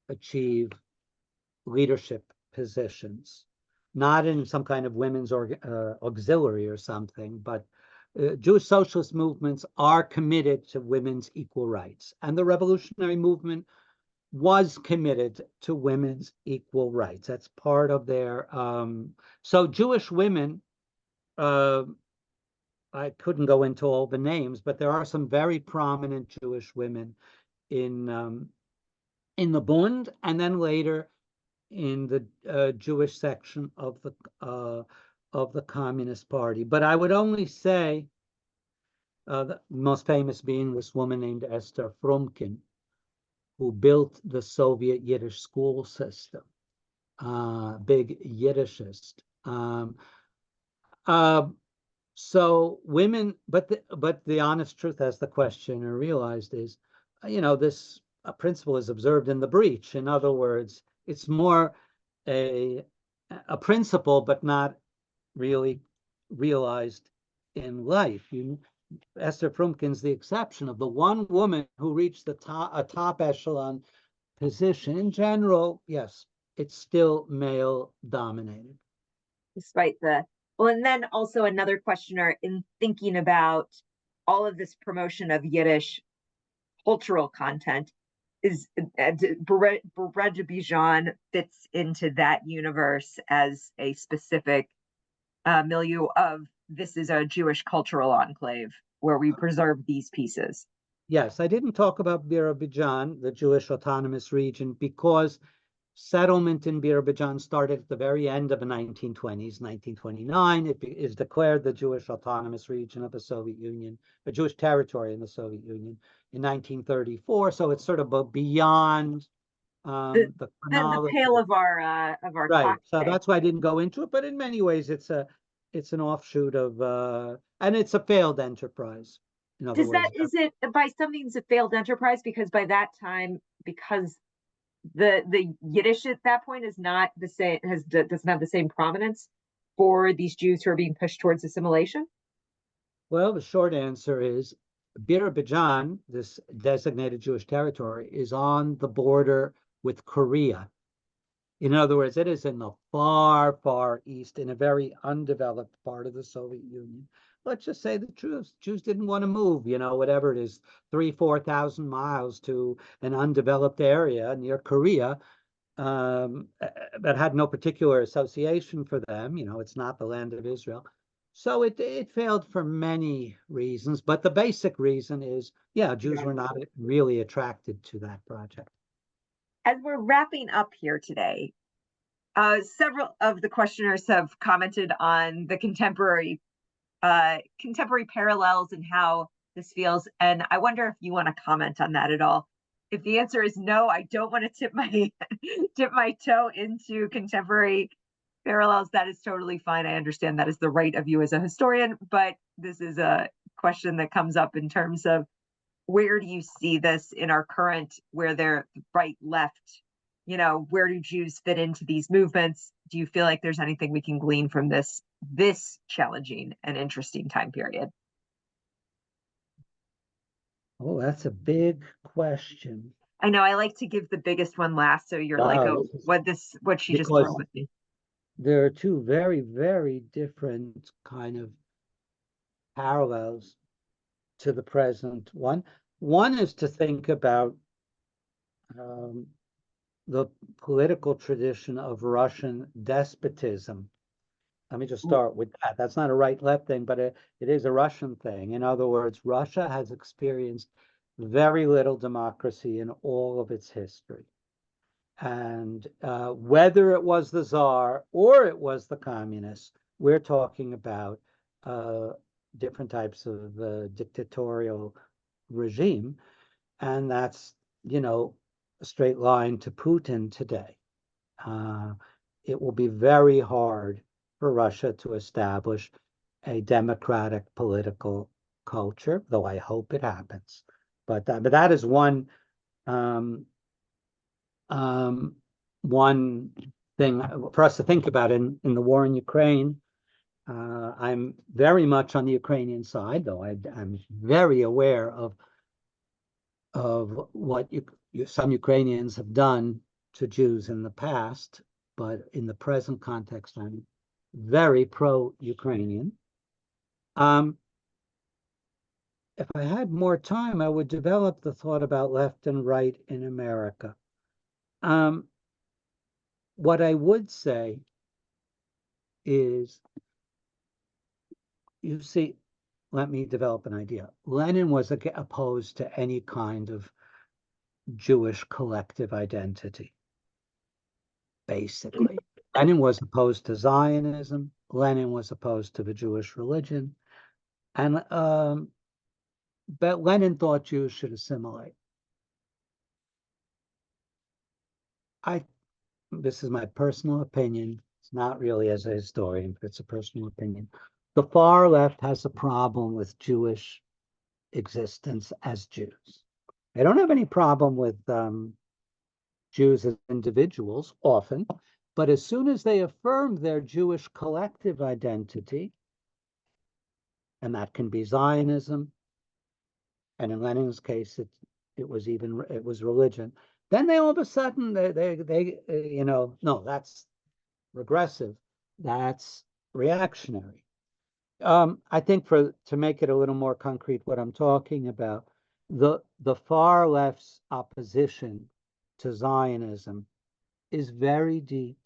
achieve leadership positions, not in some kind of women's auxiliary or something, but Jewish socialist movements are committed to women's equal rights. And the revolutionary movement was committed to women's equal rights. That's part of their, so Jewish women, I couldn't go into all the names, but there are some very prominent Jewish women in the Bund, and then later in the Jewish section of the Communist Party. But I would only say, the most famous being this woman named Esther Frumkin, who built the Soviet Yiddish school system, big Yiddishist. So women, but the honest truth, as the questioner realized, is, this principle is observed in the breach. In other words, it's more a principle, but not really realized in life. Esther Frumkin's the exception of the one woman who reached a top echelon position. In general, yes, it's still male dominated. Despite and then also another questioner, in thinking about all of this promotion of Yiddish cultural content, is Bijan fits into that universe as a specific milieu of, this is a Jewish cultural enclave where we preserve these pieces. Yes, I didn't talk about Bijan, the Jewish autonomous region, because settlement in Bijan started at the very end of the 1920s, 1929. It is declared the Jewish autonomous region of the Soviet Union, a Jewish territory in the Soviet Union in 1934. So it's sort of beyond the pale of our right. talk So today. that's why I didn't go into it. But in many ways, it's an offshoot of and it's a failed enterprise. In other words, is it by some means a failed enterprise, because by that time, because the Yiddish at that point is not the same, doesn't have the same prominence for these Jews who are being pushed towards assimilation? Well, the short answer is Bijan, this designated Jewish territory, is on the border with Korea. In other words, it is in the far, far east, in a very undeveloped part of the Soviet Union. Let's just say the truth. Jews didn't want to move, whatever it is, 4,000 miles to an undeveloped area near Korea, that had no particular association for them. It's not the land of Israel. So it failed for many reasons, but the basic reason is, Jews were not really attracted to that project. As we're wrapping up here today, several of the questioners have commented on the contemporary parallels and how this feels. And I wonder if you want to comment on that at all. If the answer is no, I don't want to tip my toe into contemporary parallels. That is totally fine. I understand that is the right of you as a historian, but this is a question that comes up in terms of where do you see this in our current, where they're right, left, where do Jews fit into these movements? Do you feel like there's anything we can glean from this challenging and interesting time period? Oh, that's a big question. I know I like to give the biggest one last, so you're like, oh, what she just threw with me. There are two very, very different kind of parallels to the present one. One is to think about the political tradition of Russian despotism. Let me just start with that. That's not a right-left thing, but it is a Russian thing. In other words, Russia has experienced very little democracy in all of its history. And whether it was the Tsar or it was the communists, we're talking about different types of dictatorial regime. And that's, a straight line to Putin today. It will be very hard for Russia to establish a democratic political culture, though I hope it happens. But that is one thing for us to think about in the war in Ukraine. I'm very much on the Ukrainian side, though I'm very aware of what some Ukrainians have done to Jews in the past, but in the present context, I'm very pro-Ukrainian. If I had more time, I would develop the thought about left and right in America. What I would say is, you see, let me develop an idea. Lenin was opposed to any kind of Jewish collective identity, basically. Lenin was opposed to Zionism. Lenin was opposed to the Jewish religion. And but Lenin thought Jews should assimilate. This is my personal opinion. It's not really as a historian, but it's a personal opinion. The far left has a problem with Jewish existence as Jews. They don't have any problem with Jews as individuals, often, but as soon as they affirm their Jewish collective identity, and that can be Zionism, and in Lenin's case, it was religion. Then they all of a sudden they no, that's regressive, that's reactionary. I think to make it a little more concrete, what I'm talking about, the far left's opposition to Zionism is very deep,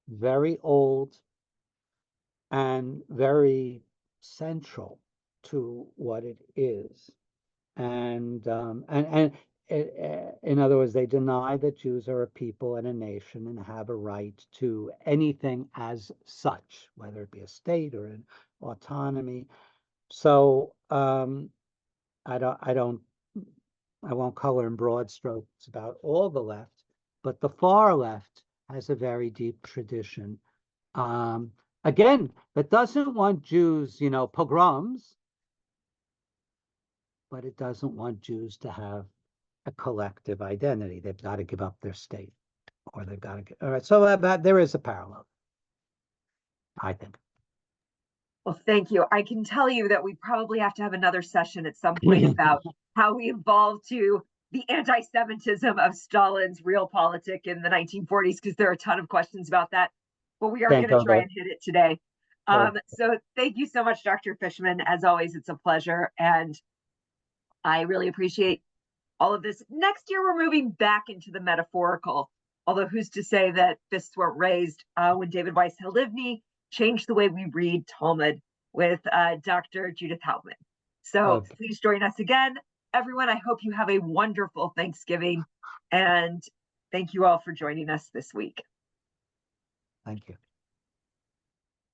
very old, and very central to what it is. And in other words, they deny that Jews are a people and a nation and have a right to anything as such, whether it be a state or an autonomy. So I won't color in broad strokes about all the left, but the far left has a very deep tradition. Again, that doesn't want Jews, pogroms, but it doesn't want Jews to have a collective identity. They've got to give up their state, or they've got to get. All right, so there is a parallel, I think. Well, thank you. I can tell you that we probably have to have another session at some point about how we evolved to the anti-Semitism of Stalin's realpolitik in the 1940s, because there are a ton of questions about that. But we are Can't going to go try there. and hit it today. Sure. So thank you so much, Dr. Fishman. As always, it's a pleasure. And I really appreciate all of this. Next year, we're moving back into the metaphorical. Although who's to say that fists weren't raised when David Weiss Haldivny changed the way we read Talmud with Dr. Judith Hauptman. So please join us again. Everyone, I hope you have a wonderful Thanksgiving. And thank you all for joining us this week. Thank you.